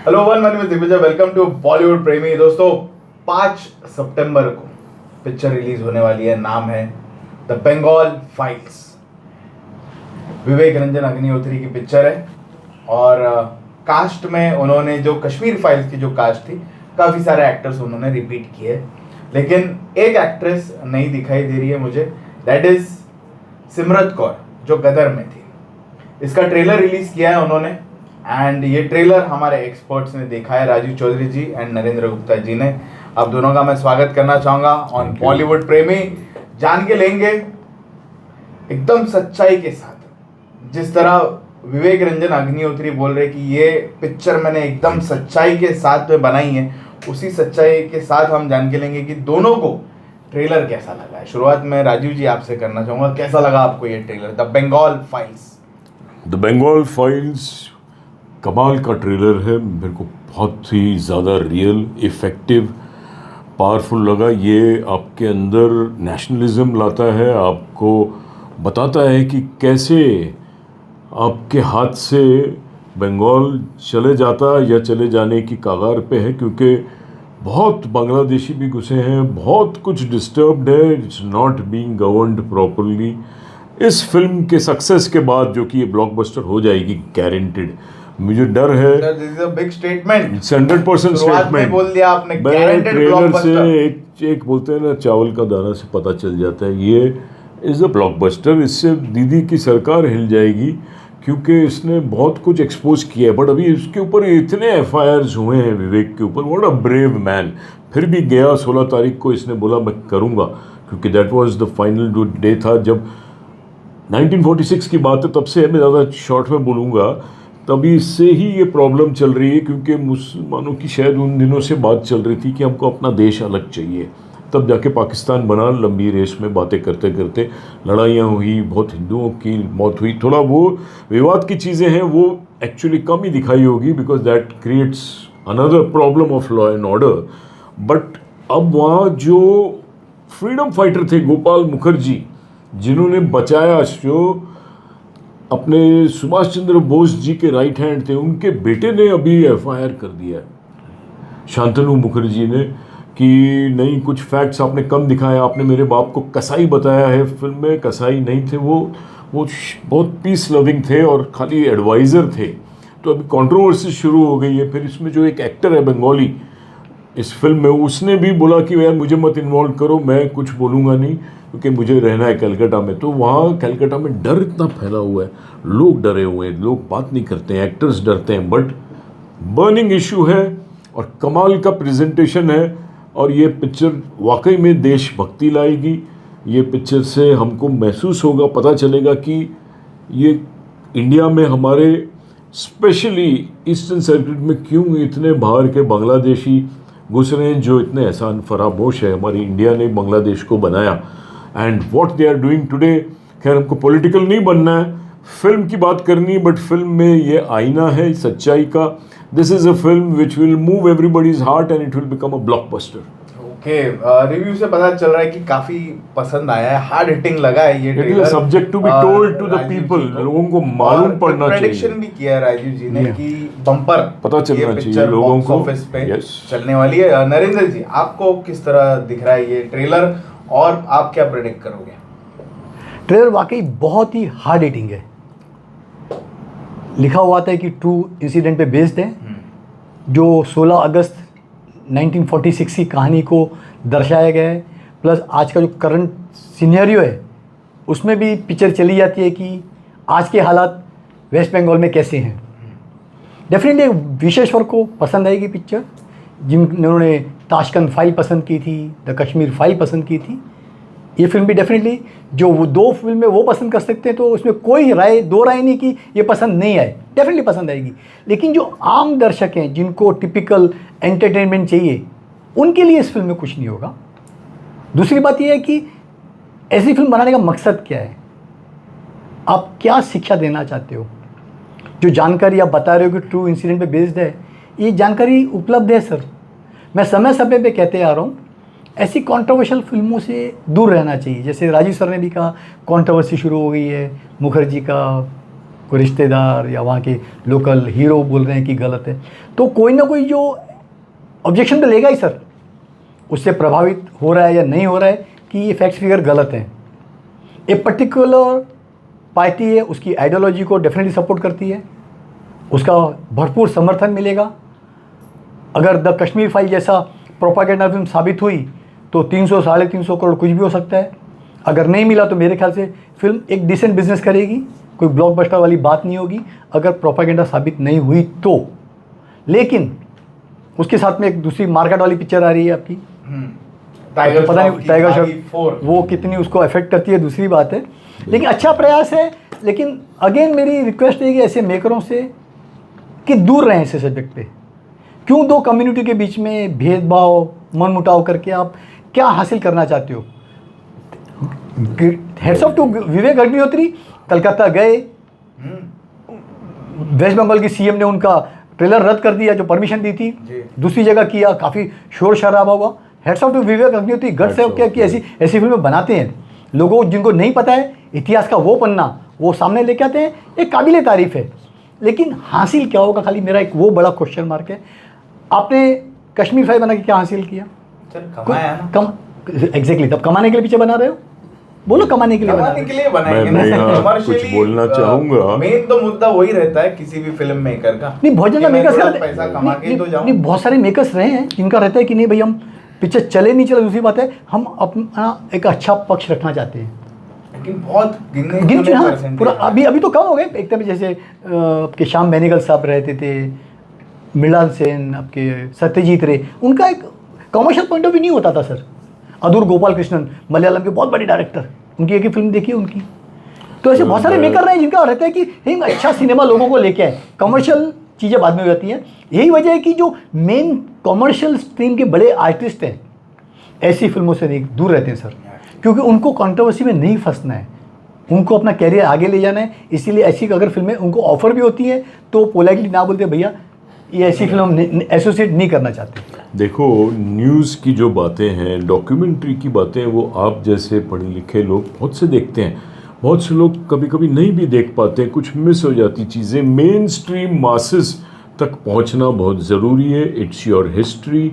Hello one मन में Digvijay, welcome to Bollywood प्रेमी। दोस्तों 5 सितंबर को पिक्चर रिलीज होने वाली है। नाम है द बंगाल फाइल्स। विवेक रंजन अग्निहोत्री की पिक्चर है और कास्ट में उन्होंने जो कश्मीर फाइल्स की जो कास्ट थी, काफ़ी सारे एक्टर्स उन्होंने रिपीट किए, लेकिन एक एक्ट्रेस नहीं दिखाई दे रही है मुझे, दैट इज सिमरत कौर, जो गदर में थी। इसका ट्रेलर रिलीज किया है उन्होंने एंड ये ट्रेलर हमारे एक्सपर्ट्स ने देखा है, राजू चौधरी जी एंड नरेंद्र गुप्ता जी ने। आप दोनों का मैं स्वागत करना चाहूँगा ऑन बॉलीवुड प्रेमी। जान के लेंगे एकदम सच्चाई के साथ, जिस तरह विवेक रंजन अग्निहोत्री बोल रहे कि ये पिक्चर मैंने एकदम सच्चाई के साथ में बनाई है, उसी सच्चाई के साथ हम जान के लेंगे कि दोनों को ट्रेलर कैसा लगा है। शुरुआत में राजीव जी आपसे करना चाहूँगा, कैसा लगा आपको ये trailer the Bengal files? The Bengal files कमाल का ट्रेलर है, मेरे को बहुत ही ज़्यादा रियल, इफ़ेक्टिव, पावरफुल लगा। ये आपके अंदर नेशनलिज्म लाता है, आपको बताता है कि कैसे आपके हाथ से बंगाल चले जाता या चले जाने की कगार पे है, क्योंकि बहुत बांग्लादेशी भी घुसे हैं, बहुत कुछ डिस्टर्ब्ड है, it's not being governed properly. इस फिल्म के सक्सेस के बाद जो कि ये ब्लॉकबस्टर हो जाएगी गारंटेड, मुझे डर है। बिग स्टेटमेंट, इट्स 100% स्टेटमेंट बोल दिया आपने। ट्रेलर से एक बोलते हैं ना, चावल का दाना से पता चल जाता है, ये इज़ अ ब्लॉकबस्टर। इससे दीदी की सरकार हिल जाएगी, क्योंकि इसने बहुत कुछ एक्सपोज किया है। बट अभी इसके ऊपर इतने FIRs हुए हैं विवेक के ऊपर, व्हाट अ ब्रेव मैन। फिर भी गया 16 तारीख को, इसने बोला मैं करूँगा, क्योंकि that was the final day था। जब 1946 की बात है, तब से मैं ज़्यादा शॉर्ट में बोलूँगा, तभी से ही ये प्रॉब्लम चल रही है, क्योंकि मुसलमानों की शायद उन दिनों से बात चल रही थी कि हमको अपना देश अलग चाहिए। तब जाके पाकिस्तान बना। लंबी रेस में बातें करते करते लड़ाइयाँ हुई, बहुत हिंदुओं की मौत हुई। थोड़ा वो विवाद की चीज़ें हैं, वो एक्चुअली कम ही दिखाई होगी, because that creates another problem of law and order. But अब वहाँ जो फ्रीडम फाइटर थे गोपाल मुखर्जी, जिन्होंने बचाया, जो अपने सुभाष चंद्र बोस जी के राइट हैंड थे, उनके बेटे ने अभी FIR कर दिया है शांतनु मुखर्जी ने, कि नहीं कुछ फैक्ट्स आपने कम दिखाया, आपने मेरे बाप को कसाई बताया है। फिल्म में कसाई नहीं थे वो बहुत पीस लविंग थे और खाली एडवाइज़र थे। तो अभी कंट्रोवर्सी शुरू हो गई है। फिर इसमें जो एक एक्टर है बंगाली इस फिल्म में, उसने भी बोला कि यार मुझे मत इन्वॉल्व करो, मैं कुछ बोलूँगा नहीं, क्योंकि मुझे रहना है कलकत्ता में। तो वहाँ कलकत्ता में डर इतना फैला हुआ है, लोग डरे हुए हैं, लोग बात नहीं करते हैं, एक्टर्स डरते हैं। बट बर्निंग इशू है और कमाल का प्रेजेंटेशन है, और ये पिक्चर वाकई में देशभक्ति लाएगी। ये पिक्चर से हमको महसूस होगा, पता चलेगा कि ये इंडिया में हमारे स्पेशली ईस्टर्न सर्किट में क्यों इतने बाहर के बांग्लादेशी घुस रहे हैं, जो इतने एहसान फरामोश है। हमारी इंडिया ने बांग्लादेश को बनाया and what they are doing today. खैर, हमको पॉलिटिकल नहीं बनना है, फिल्म की बात करनी है, बट फिल्म में ये आईना है सच्चाई का। This is a film which will move everybody's heart and it will become a blockbuster. Okay, review से पता चल रहा है कि काफी पसंद आया है, हार्ड हिटिंग लगा है ये trailer. Subject to be told to the people, लोगों को मालूम पड़ना चाहिए। प्रेडिक्शन भी किया है राजीव जी ने कि बम्पर पता चलना चाहिए लोगों को, ऑफिस पे चलने वाली है। नरेंद्र जी, आपको किस तरह दिख रहा है ये ट्रेलर और आप क्या प्रेडिक्ट करोगे? ट्रेलर वाकई बहुत ही हार्ड हिटिंग है। लिखा हुआ था कि ट्रू इंसिडेंट पे बेस्ड है, जो 16 अगस्त 1946 की कहानी को दर्शाया गया है। प्लस आज का जो करंट सिनेरियो है, उसमें भी पिक्चर चली जाती है कि आज के हालात वेस्ट बंगाल में कैसे हैं। डेफिनेटली विशेश्वर को पसंद आएगी पिक्चर, जिन्होंने ताशकंद फाइल पसंद की थी, द कश्मीर फाइल पसंद की थी। ये फिल्म भी डेफिनेटली, जो वो 2 फिल्में वो पसंद कर सकते हैं, तो उसमें कोई दो राय नहीं कि ये पसंद नहीं आए, डेफिनेटली पसंद आएगी। लेकिन जो आम दर्शक हैं, जिनको टिपिकल एंटरटेनमेंट चाहिए, उनके लिए इस फिल्म में कुछ नहीं होगा। दूसरी बात यह है कि ऐसी फिल्म बनाने का मकसद क्या है, आप क्या शिक्षा देना चाहते हो। जो जानकारी आप बता रहे हो कि ट्रू इंसिडेंट पे बेस्ड है, ये जानकारी उपलब्ध है सर। मैं समय समय पे कहते आ रहा हूँ, ऐसी कंट्रोवर्शियल फिल्मों से दूर रहना चाहिए। जैसे राजीव सर ने भी कहा, कंट्रोवर्सी शुरू हो गई है मुखर्जी का कोई रिश्तेदार या वहाँ के लोकल हीरो बोल रहे हैं कि गलत है, तो कोई ना कोई जो ऑब्जेक्शन तो लेगा ही सर, उससे प्रभावित हो रहा है या नहीं हो रहा है कि ये फैक्ट्स फिगर गलत हैं। एक पर्टिकुलर पार्टी है, उसकी आइडियोलॉजी को डेफिनेटली सपोर्ट करती है, उसका भरपूर समर्थन मिलेगा। अगर द कश्मीर फाइल जैसा प्रोपागेंडा फिल्म साबित हुई तो 300 साढ़े 300 करोड़ कुछ भी हो सकता है। अगर नहीं मिला तो मेरे ख्याल से फिल्म एक डिसेंट बिजनेस करेगी, कोई ब्लॉकबस्टर वाली बात नहीं होगी अगर प्रोपागेंडा साबित नहीं हुई तो। लेकिन उसके साथ में एक दूसरी मार्केट वाली पिक्चर आ रही है आपकी, टाइगर पता नहीं टाइगर श्रॉफ श्रॉफ वो कितनी उसको अफेक्ट करती है दूसरी बात है, लेकिन अच्छा प्रयास है। लेकिन अगेन मेरी रिक्वेस्ट है कि ऐसे मेकरों से कि दूर रहें ऐसे सब्जेक्ट पे। क्यों दो कम्युनिटी के बीच में भेदभाव मनमुटाव करके आप क्या हासिल करना चाहते हो? Heads off to Vivek Agnihotri, Calcutta गए, वेस्ट बंगाल की सीएम ने उनका ट्रेलर रद्द कर दिया जो परमिशन दी थी, दूसरी जगह किया, काफ़ी शोर शराबा हुआ। Hats off to Vivek Agnihotri, guts है क्या कि ऐसी फिल्में बनाते हैं। लोगों जिनको नहीं पता है इतिहास का वो पन्ना वो सामने लेके आते हैं, एक काबिल तारीफ है। लेकिन हासिल क्या होगा, खाली मेरा एक वो बड़ा क्वेश्चन मार्क है। आपने कश्मीर फाइल बना के क्या हासिल किया? कमाया ना। एग्जैक्टली, तब कमाने के लिए पीछे बना रहे हो? बोलो कमाने के लिए बनाएंगे मैं ना। यहाँ कुछ बोलना चाहूँगा। मेन तो मुद्दा वही रहता है किसी भी फिल्म मेकर का। नहीं, बहुत ज़्यादा मेकर्स पैसा कमा के तो जाऊँ। नहीं, बहुत सारे मेकर्स रहे हैं जिनका रहता है कि नहीं भाई हम पिक्चर चले नहीं चले दूसरी बात है, हम अपना एक अच्छा पक्ष रखना चाहते हैं। लेकिन बहुत गिन हाँ, पूरा अभी तो कम हो गए। एक तरह जैसे आपके श्याम बेनेगल साहब रहते थे, मृणाल सेन, आपके सत्यजीत रे, उनका एक कमर्शियल पॉइंट ऑफ व्यू नहीं होता था सर। अदूर गोपाल कृष्णन मलयालम के बहुत बड़े डायरेक्टर, उनकी एक ही फिल्म देखी उनकी। तो ऐसे बहुत सारे मेकर रहे हैं जिनका रहता है कि नहीं अच्छा सिनेमा लोगों को लेके आए, कमर्शियल चीज़ें बाद में हो जाती हैं। यही वजह है कि जो मेन कमर्शियल स्ट्रीम के बड़े आर्टिस्ट हैं ऐसी फिल्मों से नहीं दूर रहते हैं सर, क्योंकि उनको कंट्रोवर्सी में नहीं फंसना है, उनको अपना कैरियर आगे ले जाना है। इसीलिए ऐसी अगर फिल्में उनको ऑफर भी होती हैं तो पोलाइटली ना बोलते भैया ये ऐसी फिल्म हम एसोसिएट नहीं करना चाहते। देखो, न्यूज़ की जो बातें हैं, डॉक्यूमेंट्री की बातें, वो आप जैसे पढ़े लिखे लोग बहुत से देखते हैं, बहुत से लोग कभी कभी नहीं भी देख पाते, कुछ मिस हो जाती चीज़ें। मेन स्ट्रीम मासेस तक पहुंचना बहुत ज़रूरी है। It's your history,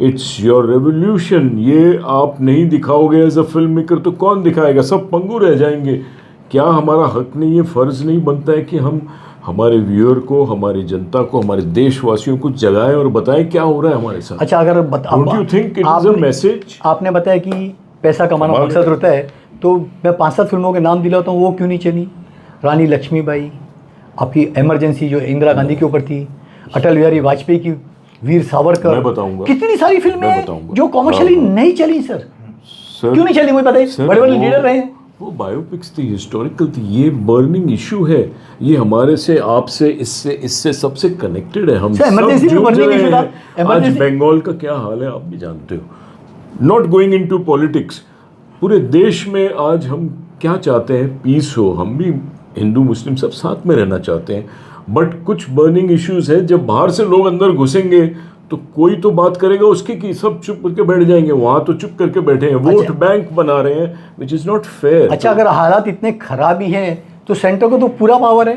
it's your revolution. ये आप नहीं दिखाओगे एज अ फिल्म मेकर तो कौन दिखाएगा? सब पंगु रह जाएंगे। क्या हमारा हक नहीं है, फ़र्ज़ नहीं बनता है कि हम हमारे व्यूअर को, हमारी जनता को, हमारे देशवासियों को जगाएं और बताएं क्या हो रहा है हमारे साथ? अच्छा, अगर Don't you think it is a message? आपने बताया कि पैसा कमाना मकसद होता है, तो मैं 5-7 फिल्मों के नाम दिलाता हूँ, वो क्यों नहीं चली? रानी लक्ष्मीबाई, आपकी इमरजेंसी जो इंदिरा गांधी के ऊपर थी, अटल बिहारी वाजपेयी की वीर सावरकर, मैं बताऊंगा, कितनी सारी फिल्में जो कॉमर्शियली नहीं चली सर। क्यों नहीं चली मुझे पता है, बड़े बड़े लीडर रहे हैं। वो बायोपिक्स थी, हिस्टोरिकल थी। ये बर्निंग इशू है, ये हमारे से, आपसे, इससे सबसे कनेक्टेड है। हम सब जुड़ रहे हैं। आज बंगाल का क्या हाल है आप भी जानते हो। नॉट गोइंग इनटू पॉलिटिक्स, पूरे देश में आज हम क्या चाहते हैं? पीस हो। हम भी हिंदू मुस्लिम सब साथ में रहना चाहते हैं, बट कुछ बर्निंग इश्यूज है। जब बाहर से लोग अंदर घुसेंगे तो कोई तो बात करेगा उसकी, कि सब चुप करके बैठ जाएंगे। वहाँ तो चुप करके बैठे हैं, वोट बैंक बना रहे हैं, विच इज़ नॉट फेयर। अच्छा, अगर हालात इतने खराब ही हैं तो सेंटर को तो पूरा पावर है,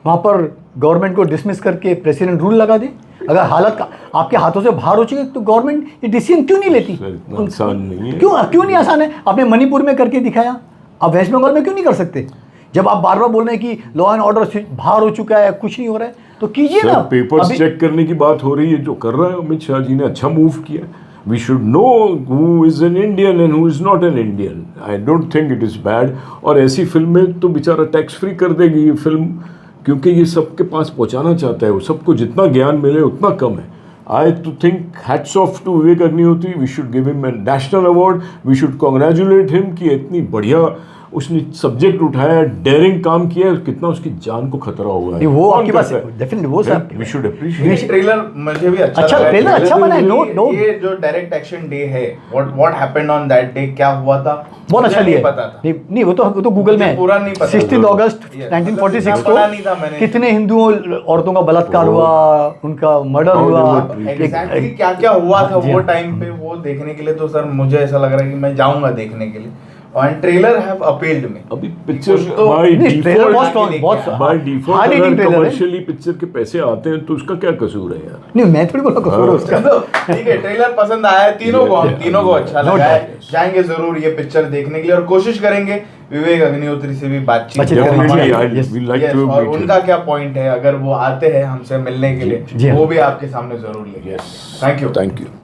वहाँ पर गवर्नमेंट को डिसमिस करके प्रेसिडेंट रूल लगा दे। अगर हालत का आपके हाथों से बाहर हो चुकी तो गवर्नमेंट ये डिसीजन क्यों नहीं लेती? इतना आसान नहीं है। क्यों नहीं आसान है? आपने मणिपुर में करके दिखाया, आप वेस्ट बंगाल में क्यों नहीं कर सकते? जब आप बार बार बोल रहे हैं कि लॉ एंड ऑर्डर बाहर हो चुका है, कुछ नहीं हो रहा है, तो कीजिए ना। पेपर्स चेक करने की बात हो रही है, जो कर रहा है अमित शाह जी ने अच्छा मूव किया। We should know who is an Indian and who is not an Indian. I don't think it is bad. और ऐसी फिल्में तो बेचारा टैक्स फ्री कर देगी ये फिल्म, क्योंकि ये सबके पास पहुंचाना चाहता है। वो सबको जितना ज्ञान मिले उतना कम है। I to think hats off to Vivek Agnihotri. We should give him a national award. We should congratulate him कि इतनी बढ़िया उसने सब्जेक्ट उठाया, डेयरिंग काम किया, कितना उसकी जान को खतरा हुआ है। वो आपकी बात है, डेफिनेटली वो सब वी शुड अप्रिशिएट। ट्रेलर मुझे भी अच्छा ट्रेलर अच्छा बना है। नो ये जो डायरेक्ट एक्शन डे है, what happened on that day, क्या हुआ था, बहुत अच्छा लिया। पता था नहीं, वो तो गूगल में है। पूरा नहीं पता। 16 अगस्त 1946 को कितने हिंदुओं औरतों का बलात्कार हुआ, उनका मर्डर हुआ, एग्जैक्टली क्या क्या हुआ था वो टाइम पे, वो देखने के लिए तो सर मुझे ऐसा लग रहा है कि मैं जाऊंगा देखने के लिए। and trailer have appealed me. अभी पिक्चर कुछ तो- बाय नहीं, ट्रेलर बहुत डिफॉल्ट स्ट्रॉन्ग, बहुत बाय हार्ड डिफॉल्ट हिटिंग अगर ट्रेलर है। कमर्शियली पिक्चर के पैसे आते हैं तो उसका क्या कसूर है यार? नहीं, मैं थोड़ी बोला कसूर है उसका। चलो ठीक है, ट्रेलर पसंद आया है तीनों को, हम Yeah, तीनों को अच्छा no लगा है। doubt. जाएंगे जरूर ये पिक्चर देखने के लिए और कोशिश करेंगे विवेक अग्निहोत्री से भी बातचीत बातचीत करने करने की। की। Definitely, Yes. we like Yes, to और meet उनका him. क्या पॉइंट है, अगर वो आते हैं हमसे मिलने के जी लिए हाँ। वो भी आपके सामने जरूर लेंगे। Yes. Thank you. Thank you.